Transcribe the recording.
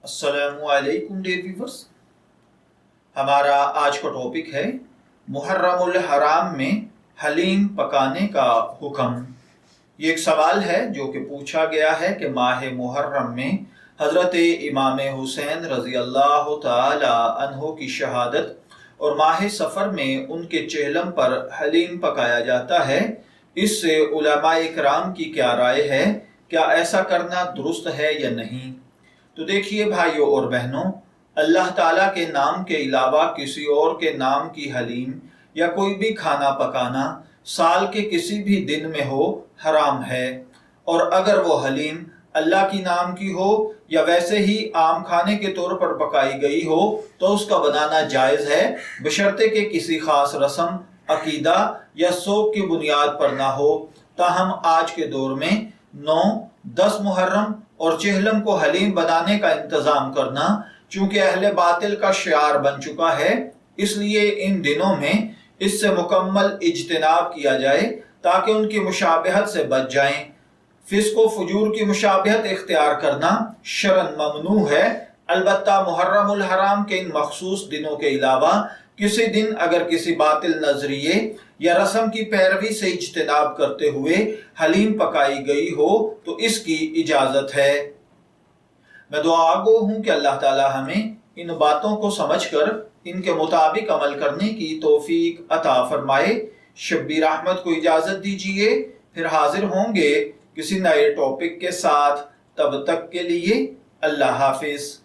السلام علیکم dear viewers, ہمارا آج کا ٹاپک ہے محرم الحرام میں حلیم پکانے کا حکم۔ یہ ایک سوال ہے جو کہ پوچھا گیا ہے کہ ماہ محرم میں حضرت امام حسین رضی اللہ تعالی عنہ کی شہادت اور ماہ سفر میں ان کے چہلم پر حلیم پکایا جاتا ہے، اس سے علماء اکرام کی کیا رائے ہے؟ کیا ایسا کرنا درست ہے یا نہیں؟ تو دیکھیے بھائیوں اور بہنوں، اللہ تعالیٰ کے نام کے علاوہ کسی اور کے نام کی حلیم یا کوئی بھی کھانا پکانا سال کے کسی بھی دن میں ہو حرام ہے، اور اگر وہ حلیم اللہ کی نام کی ہو یا ویسے ہی عام کھانے کے طور پر پکائی گئی ہو تو اس کا بنانا جائز ہے، بشرطے کہ کسی خاص رسم، عقیدہ یا سوگ کی بنیاد پر نہ ہو۔ تاہم آج کے دور میں 9، 10 محرم اور چہلم کو حلیم بنانے کا انتظام کرنا چونکہ اہل باطل کا شعار بن چکا ہے، اس لیے ان دنوں میں اس سے مکمل اجتناب کیا جائے تاکہ ان کی مشابہت سے بچ جائیں۔ فسق و فجور کی مشابہت اختیار کرنا شرعاً ممنوع ہے، البتہ محرم الحرام کے ان مخصوص دنوں کے علاوہ کسی دن اگر کسی باطل نظریے یا رسم کی پیروی سے اجتناب کرتے ہوئے حلیم پکائی گئی ہو تو اس کی اجازت ہے۔ میں دعا گو ہوں کہ اللہ تعالی ہمیں ان باتوں کو سمجھ کر ان کے مطابق عمل کرنے کی توفیق عطا فرمائے۔ شبیر احمد کو اجازت دیجیے، پھر حاضر ہوں گے کسی نئے ٹاپک کے ساتھ، تب تک کے لیے اللہ حافظ۔